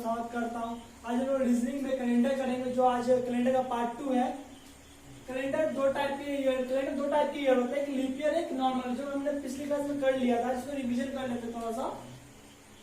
स्वागत करता हूँ। आज हम लोग रीजनिंग में कैलेंडर करेंगे, जो आज कैलेंडर का पार्ट 2 है। कैलेंडर दो टाइप के ईयर होते हैं, एक लीप ईयर, एक नॉर्मल, जो हमने पिछली क्लास में कर लिया था, इसको रिवीजन कर लेते थोड़ा सा।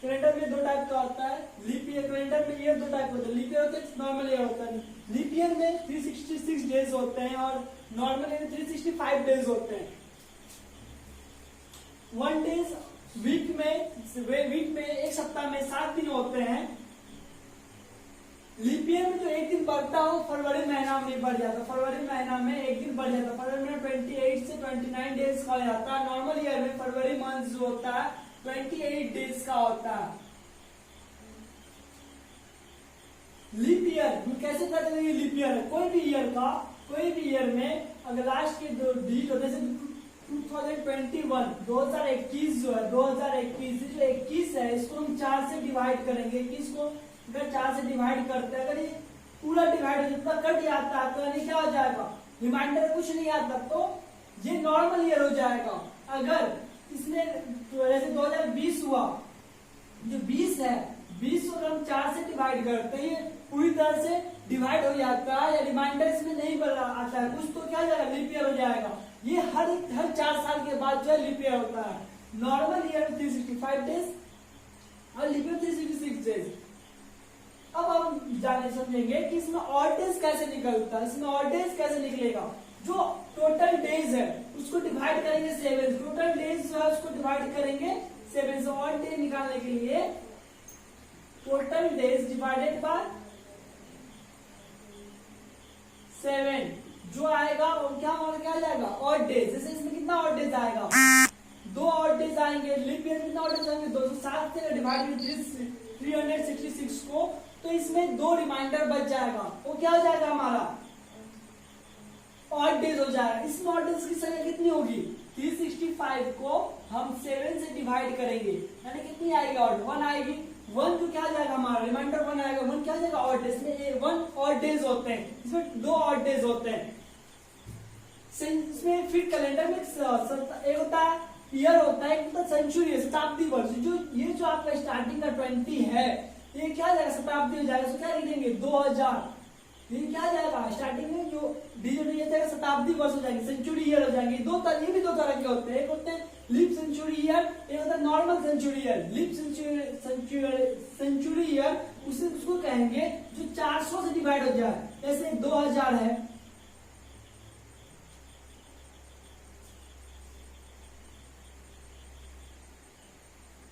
कैलेंडर में दो टाइप का होता है, लीप ईयर। कैलेंडर में ईयर दो टाइप होते हैं, लीप ईयर होता है, नॉर्मल ईयर होता है। लीप ईयर में 366 डेज होते हैं और नॉर्मल ईयर में 365 डेज होते हैं। 1 डेज वीक में एक सप्ताह में 7 दिन होते हैं। लीप ईयर में जो एक दिन बढ़ता हो, फरवरी महीना में बढ़ जाता, फरवरी महीना में एक दिन बढ़ जाता, फरवरी में 28 से 29 डेज का हो जाता है। नॉर्मल ईयर में फरवरी मंथ जो होता है 28 डेज का होता है। लीप ईयर कैसे पता चलेगा लीप ईयर है? कोई भी ईयर में अगर लास्ट के दो डिजिट होते हैं, 2021 जो है, 2021 है, इसको हम 4 से डिवाइड करेंगे। 21 को अगर 4 से डिवाइड करते हैं, अगर ये पूरा डिवाइड जितना कट जाता है तो यानी क्या हो जाएगा, रिमाइंडर कुछ नहीं आता, तो ये नॉर्मल ईयर हो जाएगा। अगर इसमें जैसे 2020 हुआ, जो 20 है, 20 को हम 4 से डिवाइड करते हैं, ये पूरी तरह से डिवाइड हो जाता है, या रिमाइंडर इसमें नहीं आता है कुछ, तो क्या हो जाएगा, लीप ईयर हो जाएगा। ये हर 4 साल के बाद जो है लीप ईयर होता है। नॉर्मल ईयर में 365 डेज और लीप ईयर 366 डेज। अब हम जाने समझेंगे कि इसमें ऑड डेज कैसे निकलता है। इसमें ऑड डेज कैसे निकलेगा, जो टोटल डेज है उसको डिवाइड करेंगे 7। टोटल डेज जो है उसको डिवाइड करेंगे 7 से। ऑड डे निकालने के लिए टोटल डेज डिवाइडेड बाय 7 जो आएगा वो क्या जाएगा, ऑड डेज। जैसे इसमें कितना ऑड डेज आएगा, 2 ऑड डेज आएंगे। लीप ईयर में कितना ऑड डेज आएंगे, 207 से डिवाइड में 366 को, तो इसमें 2 रिमाइंडर बच जाएगा, वो क्या हो जाएगा, हमारा ऑड डेज हो जाएगा। इसमें ऑड डेज की संख्या कितनी होगी, 365 को हम 7 से डिवाइड करेंगे, यानी कितनी आएगी, ऑड 1 आएगी। 1 जो क्या जाएगा, हमारा रिमाइंडर 1 आएगा, 1 क्या जाएगा, ऑड डेज में 1 ऑड डेज होते हैं, इसमें 2 ऑड डेज होते हैं। इसमें फिर कैलेंडर में एक होता है ईयर होता है, एक होता है सेंचुरी, शताब्दी वर्ष। जो ये जो आपका स्टार्टिंग का 20 है, ये क्या जाएगा, शताब्दी हो जाएगा, तो क्या लिख देंगे 2000। ये क्या जाएगा, स्टार्टिंग में जो डिजिट ये जाएगा शताब्दी वर्ष हो जाएंगे, सेंचुरी ईयर हो जाएंगे। ये भी दो तरह के होते हैं, एक होते हैं लीप सेंचुरी ईयर, एक होता है normal century year. Leap century year उसको कहेंगे जो 400 से डिवाइड हो जाए। जैसे 2000 है,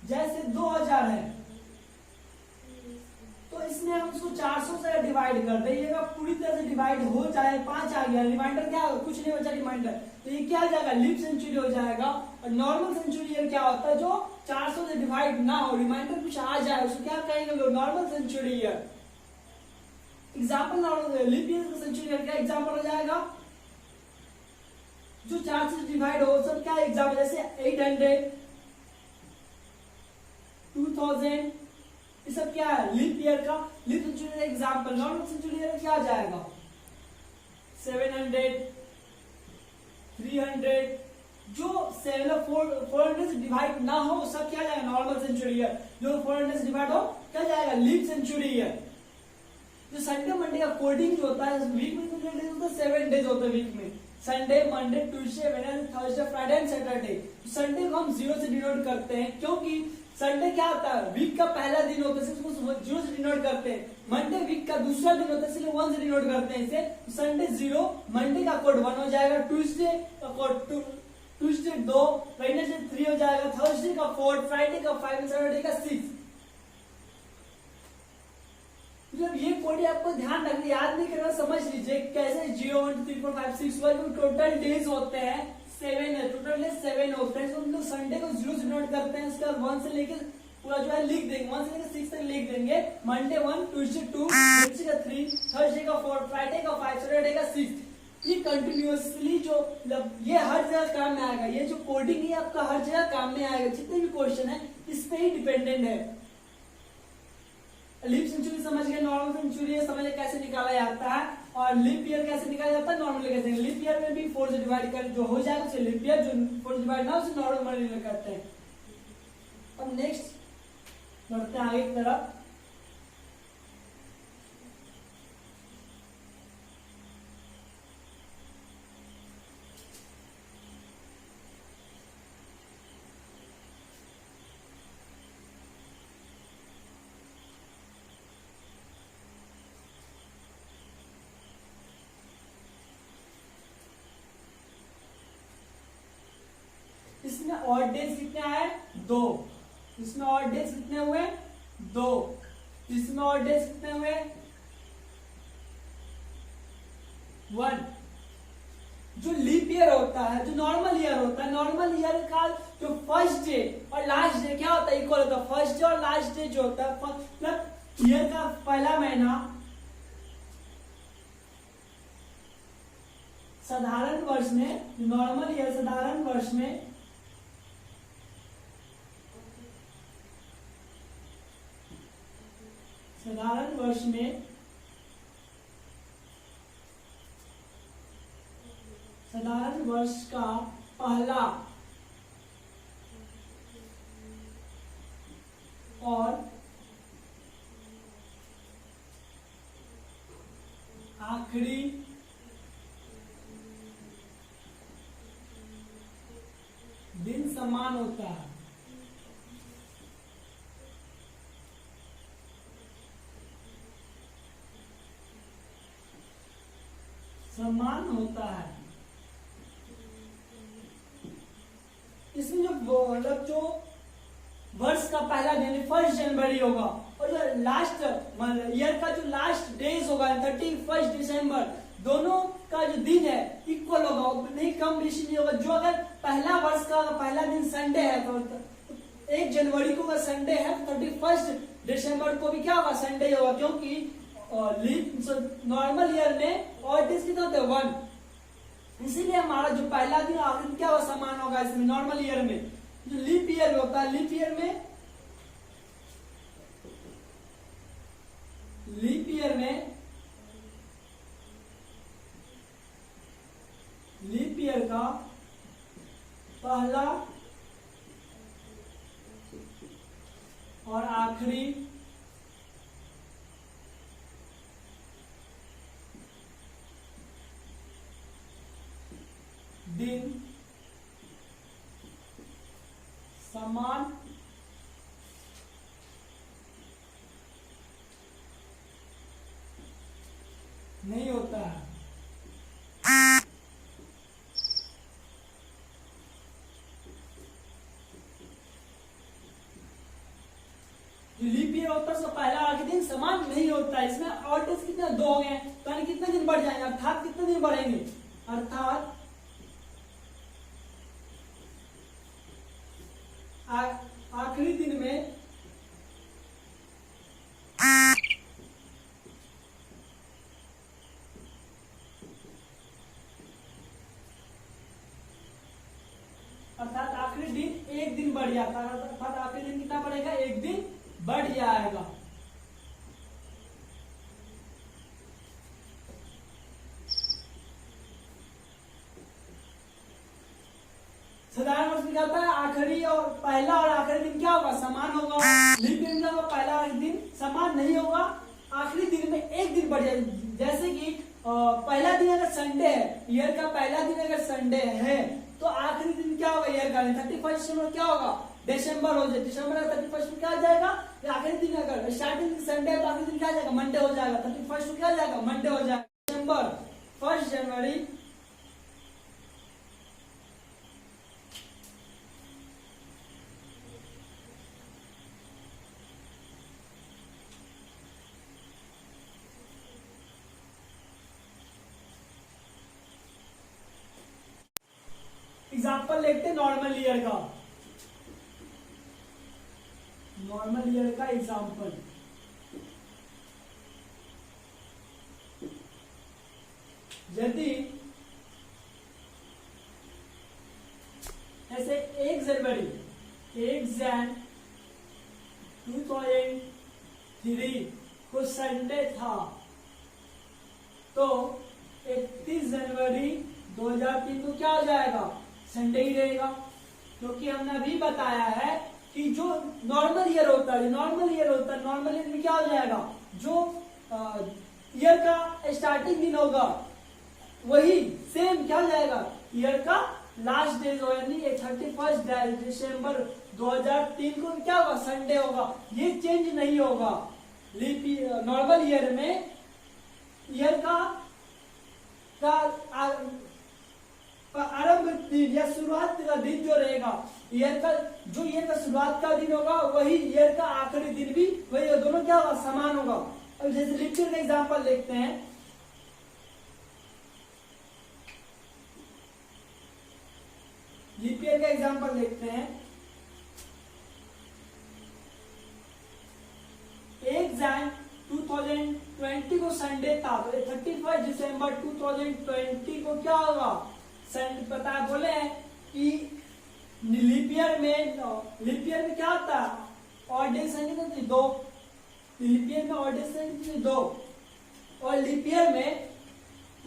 जैसे 2000 है, तो इसमें हम उसको 400 से डिवाइड कर देंगे, पूरी तरह से डिवाइड हो जाए, 5 आ गया, रिमाइंडर क्या होगा, कुछ नहीं बचा रिमाइंडर, तो ये क्या हो जाएगा, लीप सेंचुरी हो जाएगा। और नॉर्मल सेंचुरी ईयर क्या होता है, जो 400 से डिवाइड ना हो, रिमाइंडर कुछ आ जाए, उसको क्या कहेंगे लोग, normal century year. Example leap year century year क्या एग्जाम्पल हो जाएगा, जो 400 से डिवाइड हो, सब क्या एग्जाम्पल, जैसे 800, 2000, ये सब क्या है, लीप ईयर का, leap century example. Normal century year क्या आ जाएगा, 700, 300, जो 400 से डिवाइड ना हो सब क्या जाएगा, नॉर्मल सेंचुरी ईयर। जो 400 से डिवाइड हो क्या जाएगा, लीप सेंचुरी ईयर। जो संडे मंडे का कोडिंग जो होता है, वीक में कितने डेज होता है, 7 डेज होते हैं वीक में, Sunday, Monday, Tuesday, Wednesday, Thursday, Friday and Saturday. Sunday को हम 0 से डिनोट करते हैं, क्योंकि संडे क्या होता है, वीक का पहला दिन होता है, उसको 0 से डिनोट करते हैं। मंडे वीक का दूसरा दिन होता है, इसलिए 1 से डिनोट करते हैं इसे। संडे 0, मंडे का कोड 1 हो जाएगा, ट्यूसडे का कोड 2, वेडनेसडे 3 हो जाएगा, थर्सडे का 4, फ्राइडे का 5, सैटरडे का 6। मतलब ये कोड आपको ध्यान रखना, याद नहीं करना, समझ लीजिए कैसे 0, 1, 2, 3, 4, 5, 6 टोटल डेज होते हैं 7 है, टोटल 7 होते हैं। तो हम लोग संडे को 0 से नोट करते हैं, उसके बाद 1 से लेकर पूरा जो है लिख देंगे, 1 से लेकर 6 तक लिख देंगे। मंडे 1, ट्यूसडे 2, वेडनेसडे का 3, थर्सडे का 4, फ्राइडे का 5, सैटरडे का 6। ये कंटिन्यूअसली जो मतलब ये हर जगह काम में आएगा, ये जो कोडिंग है आपका हर जगह काम में आएगा। जितने भी क्वेश्चन है इस पे ही डिपेंडेंट है। लीप सेंचुरी समझ गए, नॉर्मल सेंचुरी समझ गए कैसे निकाला जाता है, और लीप ईयर कैसे निकाला जाता है, नॉर्मल कैसे। लीप ईयर में भी 4 से डिवाइड कर जो हो जाएगा उसे लीप ईयर, जो 4 से डिवाइड ना उसे नॉर्मल करते हैं। अब नेक्स्ट बढ़ते हैं आगे की तरफ। इसमें ऑड डेज कितने आए? 2। इसमें ऑड डेज कितने हुए? 2। इसमें ऑड डेज कितने हुए? 1। जो लीप ईयर होता है, जो नॉर्मल ईयर होता है, नॉर्मल ईयर का जो फर्स्ट डे और लास्ट डे क्या होता है? इक्वल होता है। फर्स्ट डे और लास्ट डे जो होता है, मतलब ईयर का पहला महीना साधारण वर्ष में, नॉर्मल ईयर साधारण वर्ष में साधारण वर्ष का पहला और आखिरी दिन समान होता है। समान होता है। इसमें जो मतलब जो वर्ष का पहला दिन 1 जनवरी होगा और जो लास्ट ईयर का जो लास्ट डेज होगा 31 दिसंबर, दोनों का जो दिन है इक्वल होगा, नहीं कम बेशी नहीं होगा। जो अगर पहला वर्ष का पहला दिन संडे है तो 1 जनवरी को अगर संडे है तो 31 दिसंबर को भी क्या होगा? संडे होगा, क्योंकि नॉर्मल ईयर में और डेज कितने होते हैं? 1। इसीलिए हमारा जो पहला दिन आखिरी दिन क्या होगा? समान होगा इसमें नॉर्मल ईयर में। जो लीप ईयर होता है, लीप ईयर में का पहला और आखिरी दिन समान नहीं होता है। लीप ईयर होता है, पहला आखिरी दिन समान नहीं होता है। इसमें और डेज कितने? 2 हो गए, तो यानी कितने दिन बढ़ जाएंगे? अर्थात कितने दिन बढ़ेंगे? अर्थात आखिरी दिन में अर्थात आखिरी दिन 1 दिन बढ़ जाता है। अर्थात आखिरी दिन कितना बढ़ेगा? 1 दिन बढ़ जाएगा। साधारण वर्ष में क्या होता है? आखिरी और पहला और आखिरी दिन क्या होगा? समान होगा। लीप ईयर में पहला और दिन समान नहीं होगा, आखिरी दिन में 1 दिन बढ़ जाएगा। जैसे कि पहला दिन अगर संडे है, ईयर का पहला दिन अगर संडे है तो आखिरी दिन क्या होगा? ईयर का 31 दिसंबर क्या होगा? दिसंबर हो जाए। दिसंबर का 31 में क्या आ जाएगा? आखिरी दिन अगर स्टार्टिंग संडे है तो आखिरी दिन क्या आ जाएगा? मंडे हो जाएगा। 31 को क्या आ जाएगा? मंडे हो जाएगा। दिसंबर 1 जनवरी एग्जाम्पल लेते हैं नॉर्मल ईयर का। नॉर्मल ईयर का एग्जाम्पल, यदि ऐसे 1 जनवरी 1 जन 2003 को संडे था तो 31 जनवरी 2003 को क्या हो जाएगा? संडे ही रहेगा, क्योंकि हमने अभी बताया है कि जो नॉर्मल ईयर होता है, नॉर्मल ईयर में क्या हो जाएगा? जो ईयर का स्टार्टिंग दिन होगा वही सेम क्या हो जाएगा? ईयर का लास्ट डेज हो, यानी 31 दिसंबर 2003 को क्या होगा? संडे होगा। ये चेंज नहीं होगा। नॉर्मल ईयर में ईयर का आरंभ दिन या शुरुआत का दिन जो रहेगा ईयर का शुरुआत का दिन होगा वही ईयर का आखिरी दिन भी वही, दोनों क्या होगा, समान होगा। अब जैसे लीप ईयर का एग्जांपल देखते हैं। लीप ईयर का एग्जांपल देखते हैं। 1 Jan 2020 को संडे था, तो 31 दिसंबर 2020 को क्या होगा, संडे। पता है, बोले हैं कि लीप ईयर में क्या होता है, और डे संख्या कितनी, 2। लीप ईयर में और डे संख्या कितनी, 2। और लीप ईयर में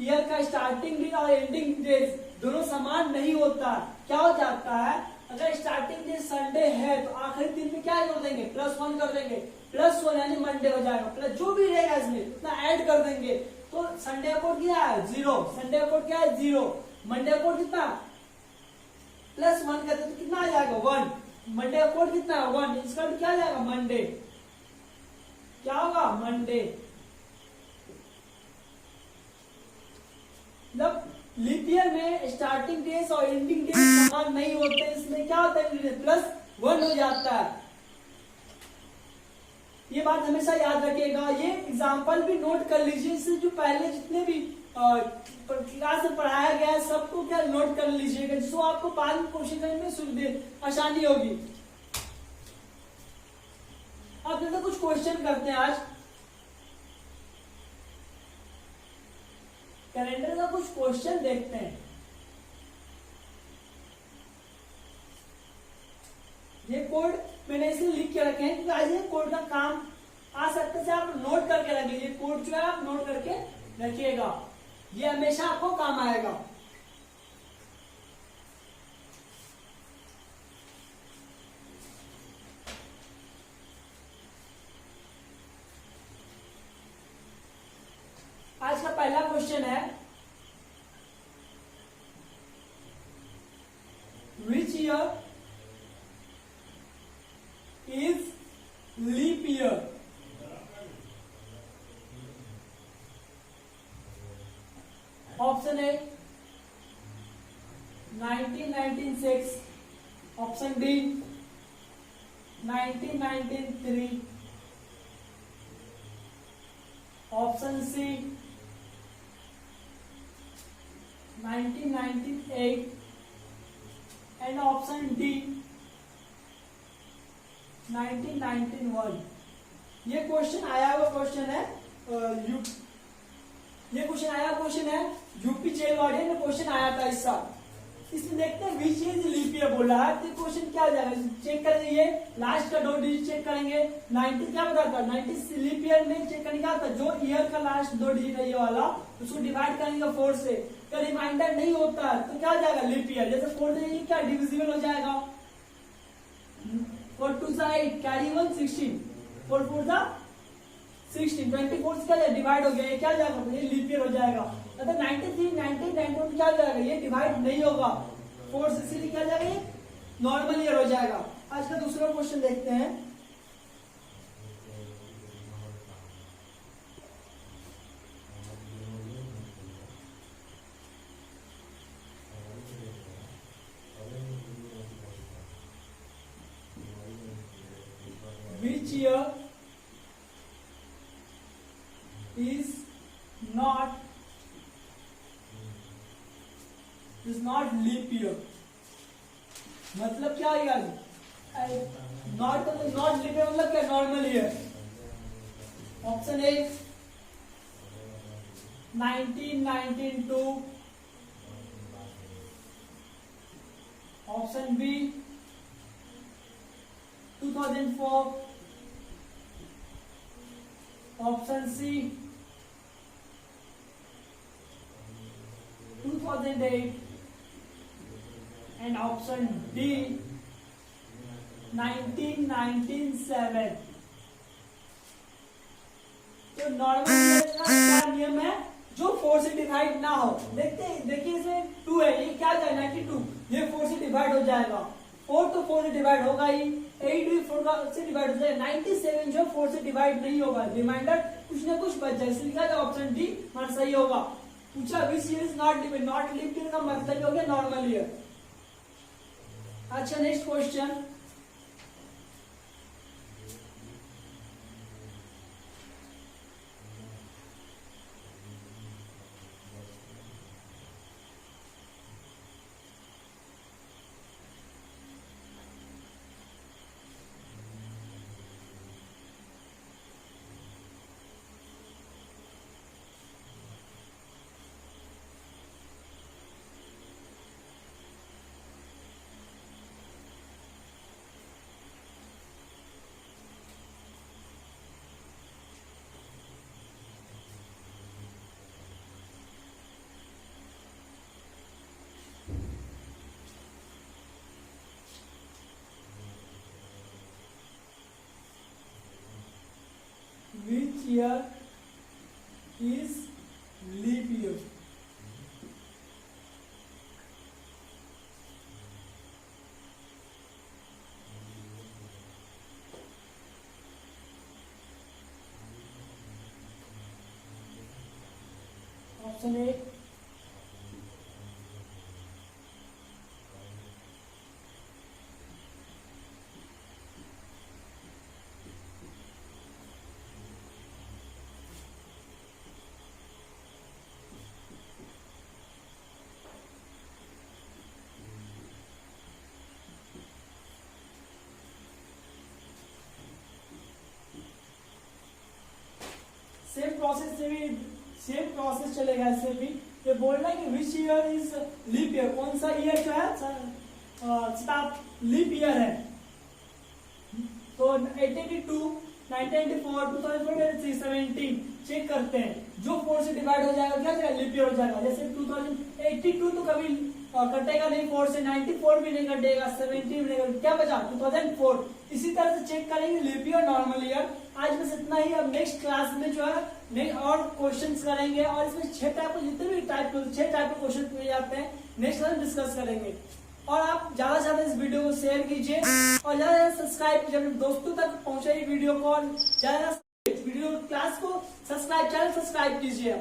ईयर का स्टार्टिंग दिन और एंडिंग डे दोनों समान नहीं होता। क्या हो जाता है, अगर स्टार्टिंग डे संडे है तो आखिरी दिन में क्या कर देंगे, +1 कर देंगे। +1 यानी मंडे हो जाएगा, प्लस जो भी रहेगा इसमें उतना ऐड कर देंगे। तो संडे का कोड क्या है, 0। संडे का कोड क्या है, 0। मंडे का कोड कितना, +1 करते तो कितना आ जाएगा, 1। मंडे का कोड कितना है, 1। इसका क्या आ जाएगा, मंडे। क्या होगा, मंडे। मतलब लीप ईयर में स्टार्टिंग डेज और एंडिंग डेज समान नहीं होते, इसमें क्या होता है, +1 हो जाता है। ये बात हमेशा याद रखिएगा। ये एग्जाम्पल भी नोट कर लीजिए, इससे जो पहले जितने भी क्लास में पढ़ाया गया है सबको क्या नोट कर लीजिएगा, जिसको आपको बाद में क्वेश्चन करने में सुविधा आसानी होगी। अब जैसे कुछ क्वेश्चन करते हैं आज कैलेंडर का, कुछ क्वेश्चन देखते हैं। ये कोड मैंने इसलिए लिख के रखे हैं क्योंकि आज ये कोड का काम आ सकते से आप नोट करके रख लीजिए। कोड जो है आप नोट करके रखिएगा, ये हमेशा आपको काम आएगा। आज का पहला क्वेश्चन है, which year is leap year? Option A 1996, option B 1993, option C 1998 and option D 1991। ये क्वेश्चन आया हुआ क्वेश्चन है, ये क्वेश्चन आया क्वेश्चन है यूपी जेल वार्डन में क्वेश्चन आया था इस साल। इसमें देखते हैं विच इज लीप ईयर बोल रहा है, तो क्वेश्चन क्या जाएगा, चेक करेंगे। ये लास्ट का 2 डिजिट चेक करेंगे। 90 क्या बताता है, 90 लीप ईयर में चेक करने का था, जो ईयर का लास्ट 2 डिजिट है ये वाला, उसको डिवाइड करेंगे 4 से। तो रिमाइंडर नहीं होता तो क्या जाएगा, लीप ईयर। जैसे 4 से क्या डिविजिबल हो जाएगा, 4 2 8 कैरी 1 16, 4 4 16, 24 से क्या डिवाइड हो गया, ये क्या जाएगा, ये लीप ईयर हो जाएगा। मतलब 93 90 91 क्या जाएगा, ये डिवाइड नहीं होगा 4 से, इसीलिए क्या जाएगा, ये नॉर्मल ईयर हो जाएगा। आज का दूसरा क्वेश्चन देखते हैं। Which year is not leap year? मतलब क्या है, नॉट लीप ईयर मतलब क्या, normal year. Option A 1992, option B 2004, option C 2008 and option D 1997। तो नॉर्मल क्या नियम है, जो 4 से डिवाइड ना हो। देखिए इसमें 2 है, ये क्या जाए 92, ये 4 से डिवाइड हो जाएगा। 4 तो 4 से डिवाइड होगा ही, 8 भी 4 से डिवाइड हो जाएगा। 97 जो 4 से डिवाइड नहीं होगा, रिमाइंडर कुछ ना कुछ बच जाए, इसलिए लिखा जाए ऑप्शन डी हमारा सही होगा। पूछा which year is not leap year का मतलब हो गया नॉर्मल ईयर। अच्छा, next question. Which year is leap year? Option A, same process चलेगा इससे भी। ये बोलना है कि which year is leap year, कौन सा ईयर जो है लीप ईयर है। तो 1882, 1994, 2004, 17 चेक करते हैं। जो 4 से डिवाइड हो जाएगा क्या जाएगा, लीप ईयर हो जाएगा। जैसे 2082 तो कभी कटेगा नहीं 4 से, 94 भी नहीं कटेगा, 17 भी नहीं कटेगा, क्या बचा 2004। इसी तरह से चेक करेंगे लीप ईयर, नॉर्मल ईयर। आज बस इतना ही। अब नेक्स्ट क्लास में जो है और क्वेश्चंस करेंगे, और इसमें 6 टाइप के जितने भी 6 टाइप के क्वेश्चन पूछे जाते हैं, नेक्स्ट क्लास में डिस्कस करेंगे। और आप ज्यादा से ज्यादा इस वीडियो को शेयर कीजिए और ज्यादा से ज्यादा सब्सक्राइब कीजिए, अपने दोस्तों तक पहुंचाइए वीडियो को, और ज्यादा वीडियो क्लास को सब्सक्राइब, चैनल सब्सक्राइब कीजिए।